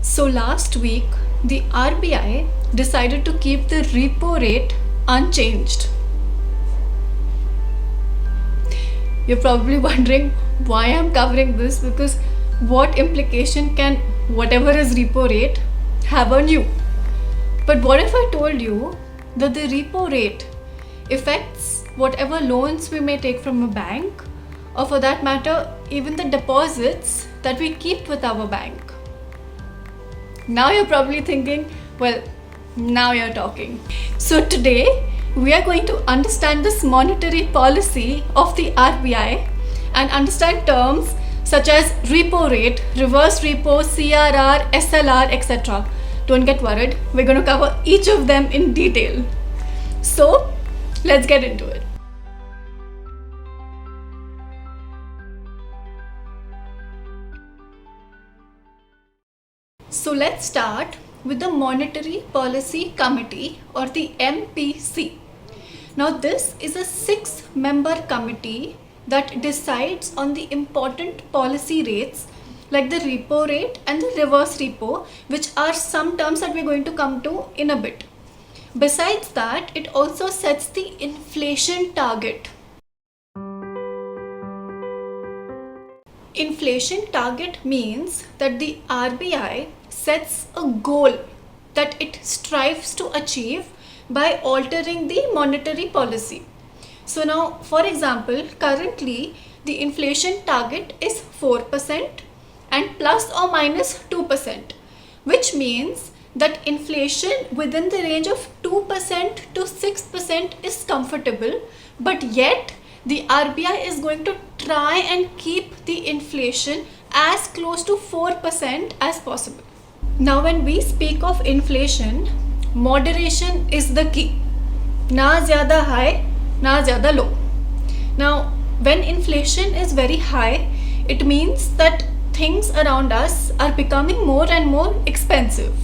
So last week, the RBI decided to keep the repo rate unchanged. You're probably wondering why I'm covering this, because what implication can whatever is repo rate have on you? But what if I told you that the repo rate affects whatever loans we may take from a bank, or for that matter, even the deposits that we keep with our bank? Now you're probably thinking, well, now you're talking. So today we are going to understand this monetary policy of the RBI and understand terms such as repo rate, reverse repo, CRR, SLR, etc. Don't get worried, we're going to cover each of them in detail. So let's get into it. So let's start with the Monetary Policy Committee, or the MPC. Now this is a 6-member committee that decides on the important policy rates like the repo rate and the reverse repo, which are some terms that we're going to come to in a bit. Besides that, it also sets the inflation target. Inflation target means that the RBI sets a goal that it strives to achieve by altering the monetary policy. So now, for example, currently the inflation target is 4% and plus or minus 2%, which means that inflation within the range of 2% to 6% is comfortable, but yet the RBI is going to try and keep the inflation as close to 4% as possible. Now when we speak of inflation, moderation is the key. Na zyada high, na zyada low. Now when inflation is very high, it means that things around us are becoming more and more expensive.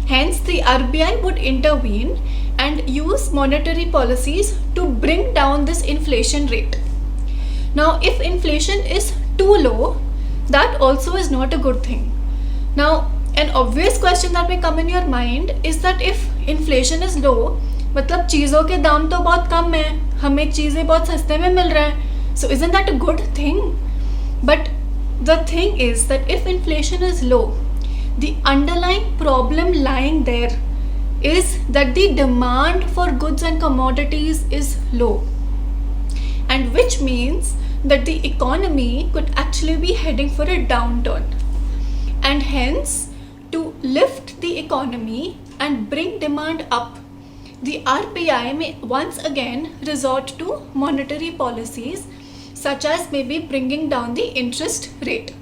Hence the RBI would intervene and use monetary policies to bring down this inflation rate. Now if inflation is too low, that also is not a good thing. Now an obvious question that may come in your mind is that if inflation is low, मतलब चीज़ों के दाम तो बहुत कम हैं, हमें चीज़ें बहुत सस्ते में मिल रहा है, so isn't that a good thing? But the thing is that if inflation is low, the underlying problem lying there is that the demand for goods and commodities is low, and which means that the economy could actually be heading for a downturn, and hence to lift the economy and bring demand up, the RBI may once again resort to monetary policies such as maybe bringing down the interest rate.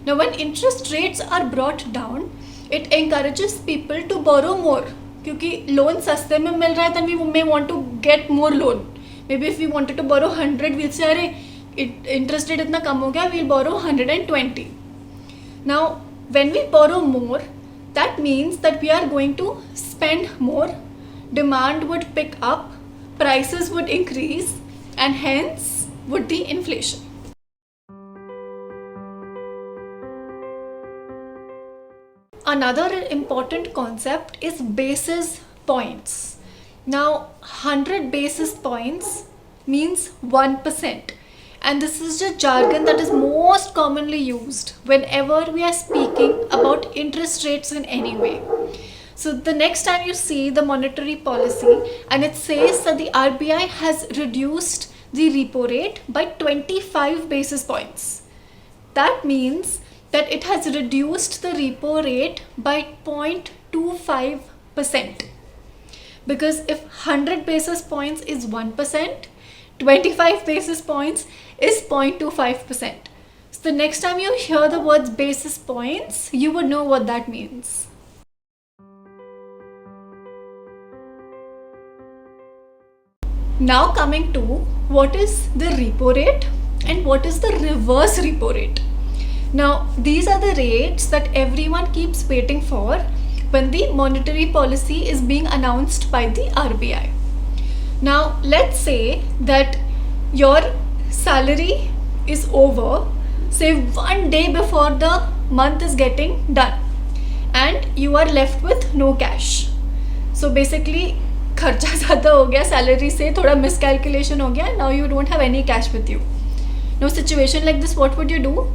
Now when interest rates are brought down, it encourages people to borrow more, क्योंकि loan सस्ते में मिल रहा है, then we may want to get more loan. Maybe if we wanted to borrow 100, we'll say अरे interest rate इतना कम हो गया, we'll borrow 120. Now when we borrow more, that means that we are going to spend more, demand would pick up, prices would increase, and hence would the inflation. Another important concept is basis points. Now 100 basis points means 1%. And this is the jargon that is most commonly used whenever we are speaking about interest rates in any way. So the next time you see the monetary policy and it says that the RBI has reduced the repo rate by 25 basis points, that means that it has reduced the repo rate by 0.25%. Because if 100 basis points is 1%, 25 basis points is 0.25%. So the next time you hear the words basis points, you would know what that means. Now coming to what is the repo rate and what is the reverse repo rate. Now these are the rates that everyone keeps waiting for when the monetary policy is being announced by the RBI. Now let's say that your salary is over, say one day before the month is getting done, and you are left with no cash. So basically खर्चा ज़्यादा हो गया, salary से थोड़ा miscalculation हो गया, now you don't have any cash with you. Now situation like this, what would you do?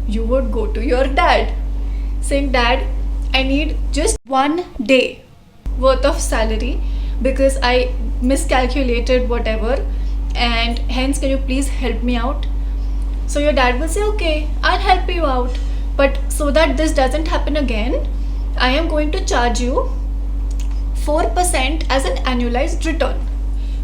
You would go to your dad saying, Dad, I need just 1 day worth of salary because I miscalculated whatever, and hence can you please help me out? So your dad will say, okay, I'll help you out, but so that this doesn't happen again, I am going to charge you 4% as an annualized return,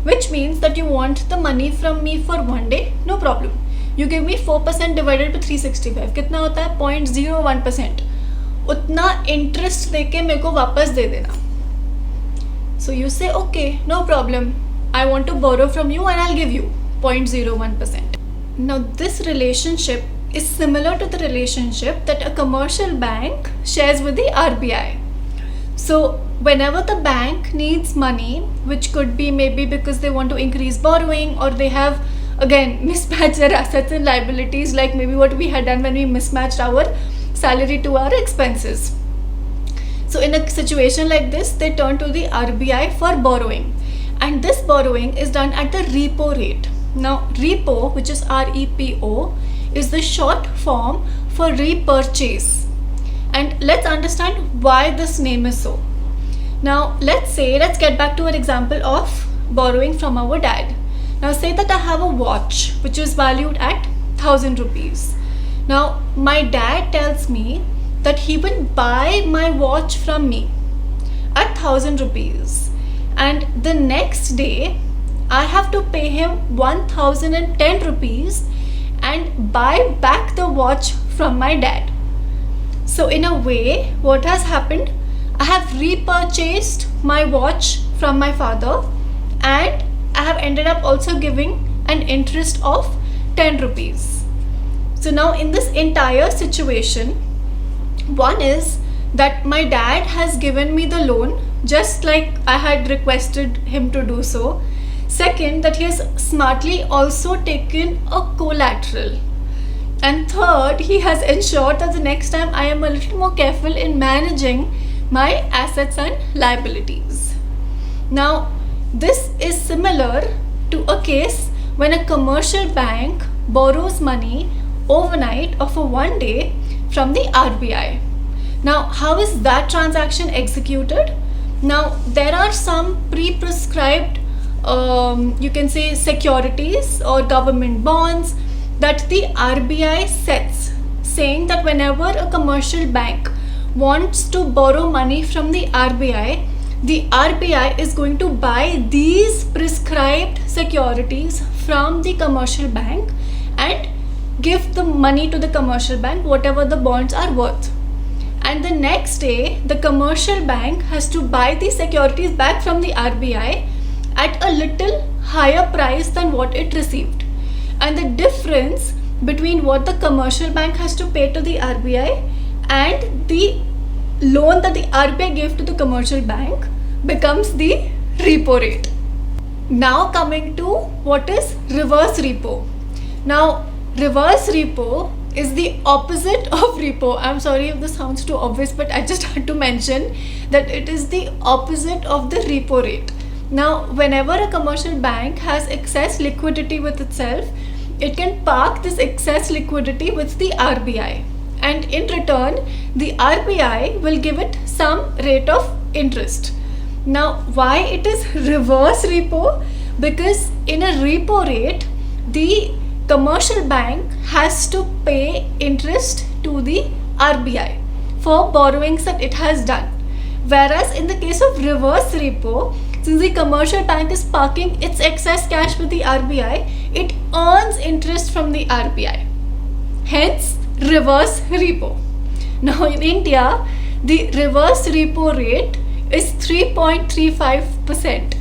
which means that you want the money from me for 1 day, no problem. You give me 4% divided by 365, कितना होता है? 0.01%. उतना interest देके मेरे को वापस दे देना. So you say, okay, no problem, I want to borrow from you and I'll give you 0.01%. Now this relationship is similar to the relationship that a commercial bank shares with the RBI. So whenever the bank needs money, which could be maybe because they want to increase borrowing, or they have again mismatched their assets and liabilities, like maybe what we had done when we mismatched our salary to our expenses. So in a situation like this, they turn to the RBI for borrowing, and this borrowing is done at the repo rate. Now repo, which is REPO, is the short form for repurchase. And let's understand why this name is so. Now let's get back to our example of borrowing from our dad. Now say that I have a watch which is valued at 1,000 rupees. Now my dad tells me that he will buy my watch from me at 1,000 rupees, and the next day I have to pay him 1,010 rupees and buy back the watch from my dad. So in a way, what has happened? I have repurchased my watch from my father, and I have ended up also giving an interest of 10 rupees. So now in this entire situation, one is that my dad has given me the loan just like I had requested him to do so. Second, that he has smartly also taken a collateral. And third, he has ensured that the next time I am a little more careful in managing my assets and liabilities. Now, this is similar to a case when a commercial bank borrows money overnight or for 1 day from the RBI. Now, how is that transaction executed? Now, there are some pre-prescribed, you can say, securities or government bonds that the RBI sets, saying that whenever a commercial bank wants to borrow money from the RBI is going to buy these prescribed securities from the commercial bank and give the money to the commercial bank, whatever the bonds are worth. And the next day, the commercial bank has to buy these securities back from the RBI at a little higher price than what it received. And the difference between what the commercial bank has to pay to the RBI and the loan that the RBI gave to the commercial bank becomes the repo rate. Now coming to what is reverse repo. Now reverse repo is the opposite of repo. I'm sorry if this sounds too obvious, but I just had to mention that it is the opposite of the repo rate. Now, whenever a commercial bank has excess liquidity with itself, it can park this excess liquidity with the RBI, and in return, the RBI will give it some rate of interest. Now, why it is reverse repo? Because in a repo rate, the commercial bank has to pay interest to the RBI for borrowings that it has done. Whereas in the case of reverse repo, since the commercial bank is parking its excess cash with the RBI, it earns interest from the RBI. Hence, reverse repo. Now in India, the reverse repo rate is 3.35%.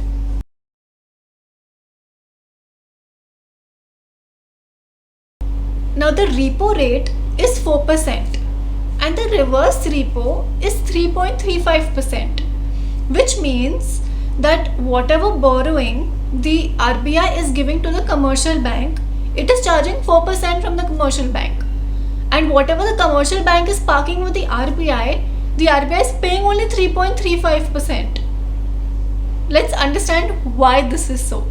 Now the repo rate is 4% and the reverse repo is 3.35%, which means that whatever borrowing the RBI is giving to the commercial bank, it is charging 4% from the commercial bank, and whatever the commercial bank is parking with the RBI, the RBI is paying only 3.35%. Let's understand why this is so.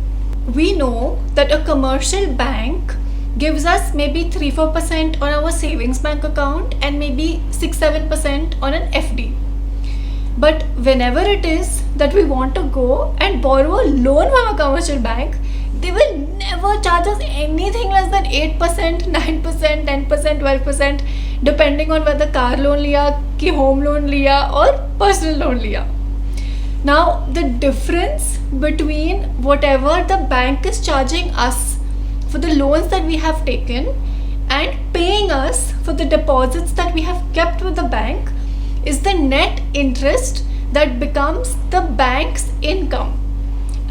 We know that a commercial bank gives us maybe 3-4% on our savings bank account and maybe 6-7% on an FD. But whenever it is that we want to go and borrow a loan from a commercial bank, they will never charge us anything less than 8%, 9%, 10%, 12%, depending on whether car loan liya, ki home loan liya or personal loan liya. Now, the difference between whatever the bank is charging us for the loans that we have taken and paying us for the deposits that we have kept with the bank is the net interest that becomes the bank's income.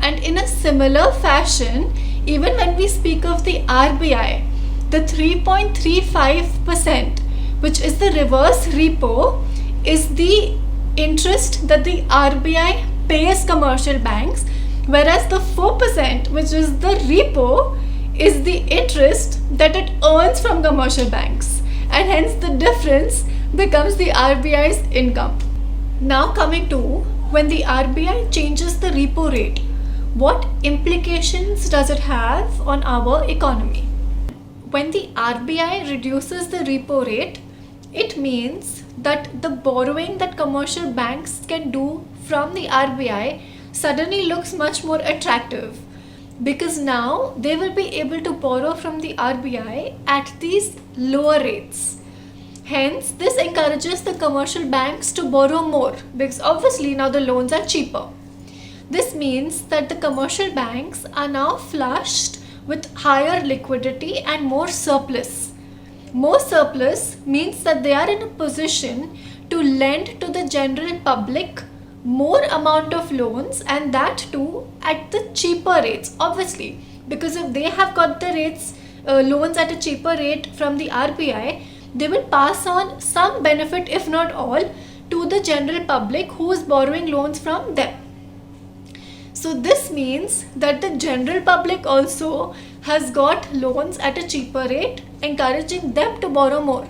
And in a similar fashion, even when we speak of the RBI, the 3.35%, which is the reverse repo, is the interest that the RBI pays commercial banks, whereas the 4%, which is the repo, is the interest that it earns from commercial banks, and hence the difference becomes the RBI's income. Now coming to when the RBI changes the repo rate, what implications does it have on our economy? When the RBI reduces the repo rate, it means that the borrowing that commercial banks can do from the RBI suddenly looks much more attractive, because now they will be able to borrow from the RBI at these lower rates. Hence, this encourages the commercial banks to borrow more because obviously now the loans are cheaper. This means that the commercial banks are now flushed with higher liquidity and more surplus. More surplus means that they are in a position to lend to the general public more amount of loans, and that too at the cheaper rates, obviously, because if they have got the rates loans at a cheaper rate from the RBI, they will pass on some benefit, if not all, to the general public who is borrowing loans from them. So this means that the general public also has got loans at a cheaper rate, encouraging them to borrow more.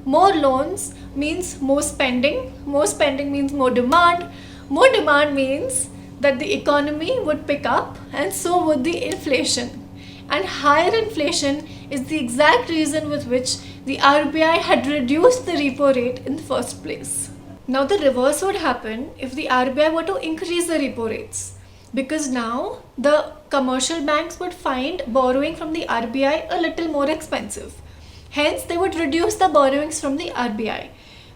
More loans means more spending. More spending means more demand. More demand means that the economy would pick up, and so would the inflation. And higher inflation is the exact reason with which the RBI had reduced the repo rate in the first place. Now the reverse would happen if the RBI were to increase the repo rates, because now the commercial banks would find borrowing from the RBI a little more expensive. Hence, they would reduce the borrowings from the RBI,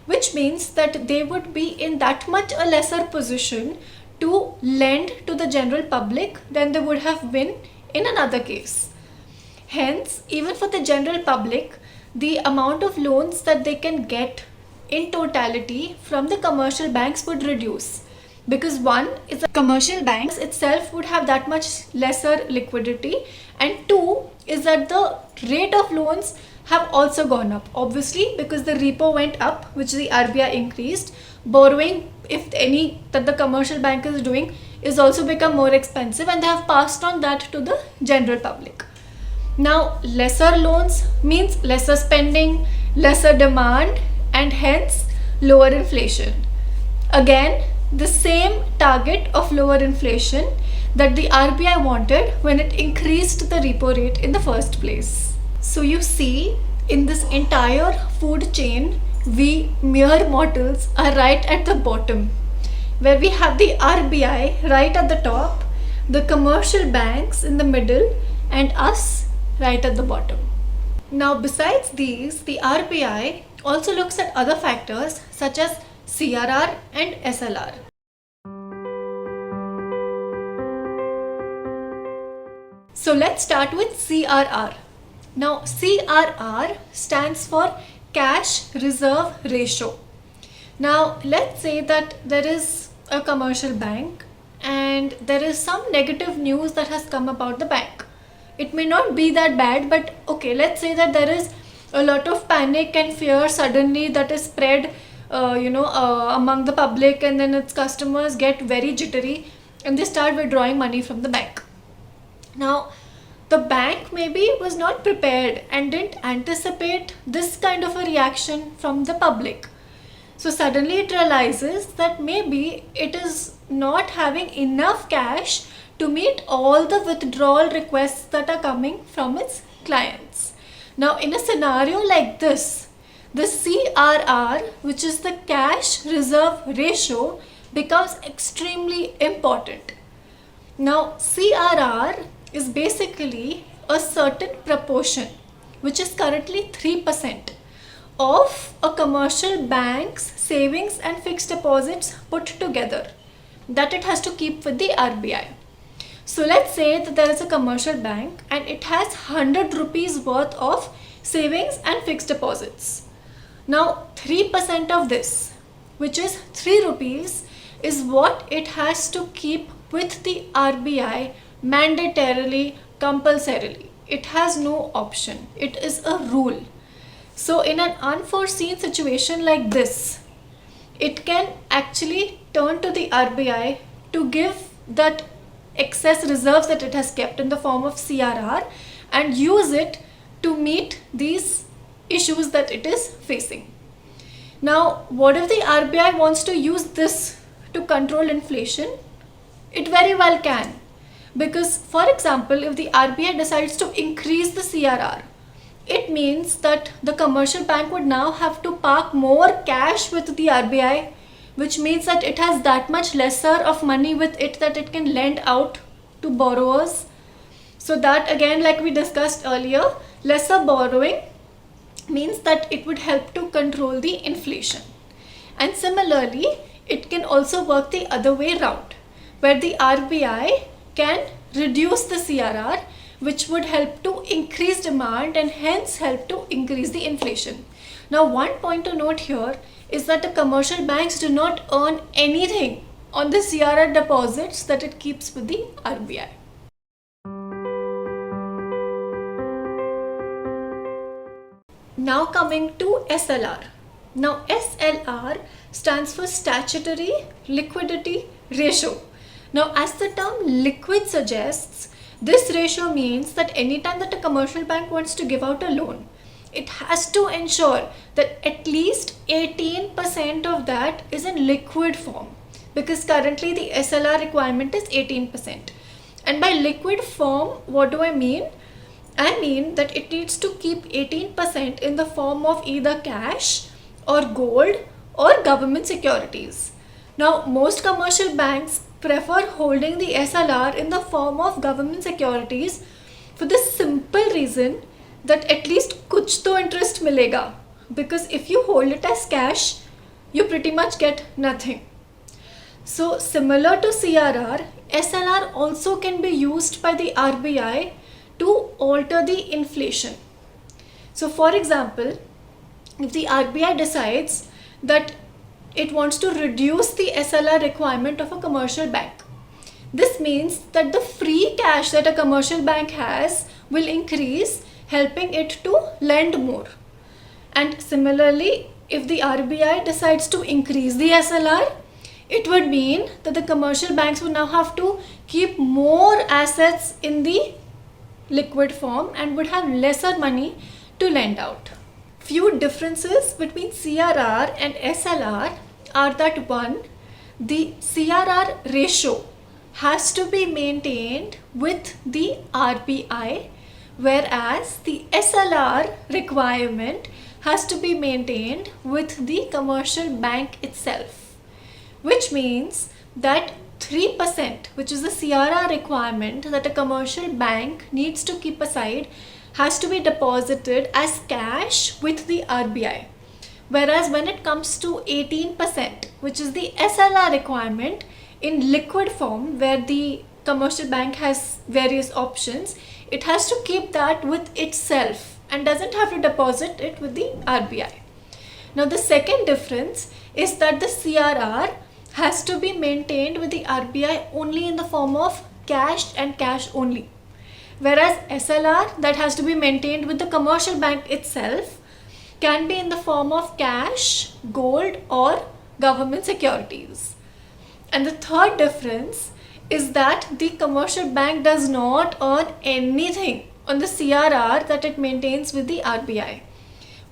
which means that they would be in that much a lesser position to lend to the general public than they would have been in another case. Hence, even for the general public, the amount of loans that they can get in totality from the commercial banks would reduce, because one is the commercial banks itself would have that much lesser liquidity, and two is that the rate of loans have also gone up, obviously, because the repo went up, which the RBI increased. Borrowing, if any, that the commercial bank is doing is also become more expensive, and they have passed on that to the general public. Now, lesser loans means lesser spending, lesser demand, and hence lower inflation. Again, the same target of lower inflation that the RBI wanted when it increased the repo rate in the first place. So you see, in this entire food chain, we mere mortals are right at the bottom, where we have the RBI right at the top, the commercial banks in the middle, and us right at the bottom. Now, besides these, the RBI also looks at other factors such as CRR and SLR. So let's start with CRR. Now, CRR stands for Cash Reserve Ratio. Now, let's say that there is a commercial bank and there is some negative news that has come about the bank. It may not be that bad, but okay, let's say that there is a lot of panic and fear suddenly that is spread among the public, and then its customers get very jittery and they start withdrawing money from the bank. Now, the bank maybe was not prepared and didn't anticipate this kind of a reaction from the public. So suddenly it realizes that maybe it is not having enough cash to meet all the withdrawal requests that are coming from its clients. Now, in a scenario like this, the CRR, which is the cash reserve ratio, becomes extremely important. Now, CRR is basically a certain proportion, which is currently 3% of a commercial bank's savings and fixed deposits put together, that it has to keep with the RBI. So let's say that there is a commercial bank and it has 100 rupees worth of savings and fixed deposits. Now 3% of this, which is 3 rupees, is what it has to keep with the RBI mandatorily, compulsorily. It has no option. It is a rule. So in an unforeseen situation like this, it can actually turn to the RBI to give that excess reserves that it has kept in the form of CRR and use it to meet these issues that it is facing. Now, what if the RBI wants to use this to control inflation? It very well can. Because, for example, if the RBI decides to increase the CRR, it means that the commercial bank would now have to park more cash with the RBI, which means that it has that much lesser of money with it that it can lend out to borrowers. So that again, like we discussed earlier, lesser borrowing means that it would help to control the inflation. And similarly, it can also work the other way around, where the RBI can reduce the CRR, which would help to increase demand and hence help to increase the inflation. Now, one point to note here is that the commercial banks do not earn anything on the CRR deposits that it keeps with the RBI. Now coming to SLR. Now SLR stands for Statutory Liquidity Ratio. Now, as the term liquid suggests, this ratio means that anytime that a commercial bank wants to give out a loan, it has to ensure that at least 18% of that is in liquid form, because currently the SLR requirement is 18%. And by liquid form, what do I mean? I mean that it needs to keep 18% in the form of either cash or gold or government securities. Now, most commercial banks prefer holding the SLR in the form of government securities for the simple reason that at least kuch to interest milega. Because if you hold it as cash, you pretty much get nothing. So similar to CRR, SLR also can be used by the RBI to alter the inflation. So for example, if the RBI decides that it wants to reduce the SLR requirement of a commercial bank, this means that the free cash that a commercial bank has will increase, helping it to lend more. And similarly, if the RBI decides to increase the SLR, it would mean that the commercial banks would now have to keep more assets in the liquid form and would have lesser money to lend out. Few differences between CRR and SLR are that one, the CRR ratio has to be maintained with the RBI, whereas the SLR requirement has to be maintained with the commercial bank itself, which means that 3%, which is the CRR requirement that a commercial bank needs to keep aside, has to be deposited as cash with the RBI. Whereas when it comes to 18%, which is the SLR requirement in liquid form, where the commercial bank has various options, it has to keep that with itself and doesn't have to deposit it with the RBI. Now the second difference is that the CRR has to be maintained with the RBI only in the form of cash and cash only. Whereas SLR, that has to be maintained with the commercial bank itself, can be in the form of cash, gold or government securities. And the third difference is that the commercial bank does not earn anything on the CRR that it maintains with the RBI.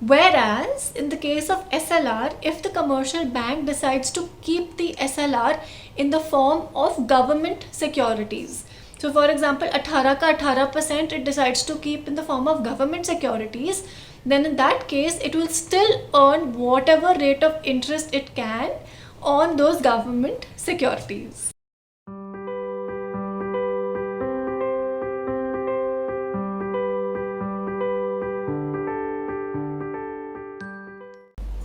Whereas in the case of SLR, if the commercial bank decides to keep the SLR in the form of government securities, so for example 18 ka 18% it decides to keep in the form of government securities, then in that case it will still earn whatever rate of interest it can on those government securities.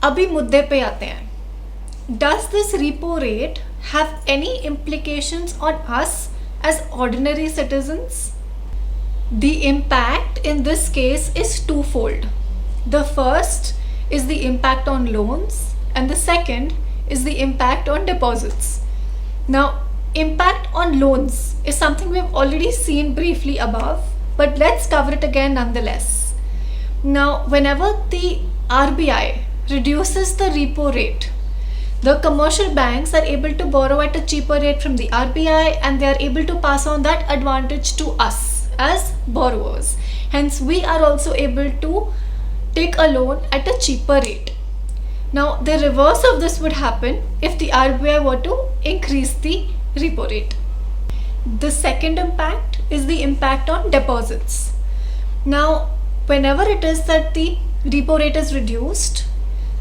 अभी मुद्दे पे आते हैं. Does this repo rate have any implications on us as ordinary citizens? The impact in this case is twofold. The first is the impact on loans, and the second is the impact on deposits. Now, impact on loans is something we've already seen briefly above, but let's cover it again nonetheless. Now, whenever the RBI reduces the repo rate, the commercial banks are able to borrow at a cheaper rate from the RBI, and they are able to pass on that advantage to us as borrowers. Hence, we are also able to take a loan at a cheaper rate. Now, the reverse of this would happen if the RBI were to increase the repo rate. The second impact is the impact on deposits. Now, whenever it is that the repo rate is reduced,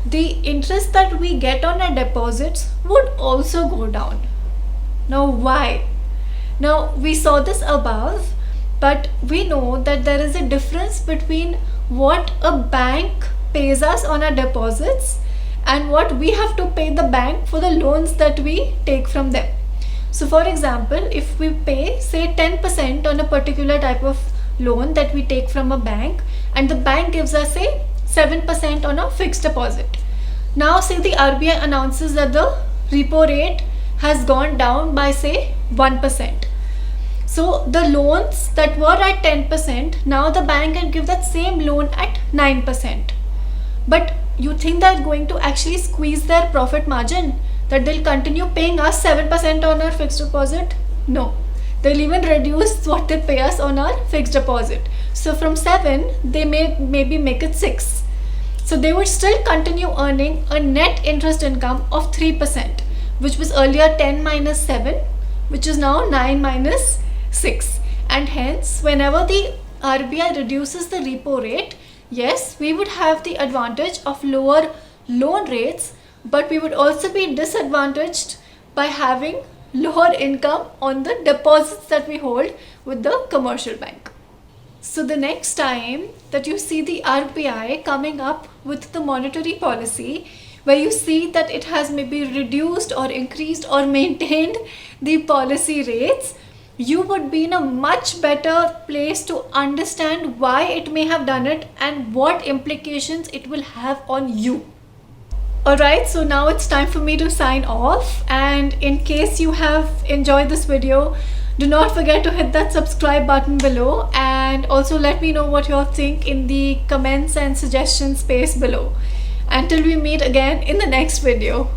the interest that we get on our deposits would also go down. Now, why? Now, we saw this above, but we know that there is a difference between what a bank pays us on our deposits and what we have to pay the bank for the loans that we take from them. So for example, if we pay say 10% on a particular type of loan that we take from a bank, and the bank gives us say 7% on a fixed deposit. Now say the RBI announces that the repo rate has gone down by say 1%. So the loans that were at 10%, now the bank can give that same loan at 9%. But you think they're going to actually squeeze their profit margin? That they'll continue paying us 7% on our fixed deposit? No. They'll even reduce what they pay us on our fixed deposit. So from 7, they may maybe make it 6. So they would still continue earning a net interest income of 3%, which was earlier 10 minus 7, which is now 9 minus 6. And hence, whenever the RBI reduces the repo rate, yes, we would have the advantage of lower loan rates, but we would also be disadvantaged by having lower income on the deposits that we hold with the commercial bank. So the next time that you see the RBI coming up with the monetary policy, where you see that it has maybe reduced or increased or maintained the policy rates, you would be in a much better place to understand why it may have done it and what implications it will have on you. Alright, so now it's time for me to sign off, and in case you have enjoyed this video, do not forget to hit that subscribe button below, and also let me know what you all think in the comments and suggestion space below. Until we meet again in the next video.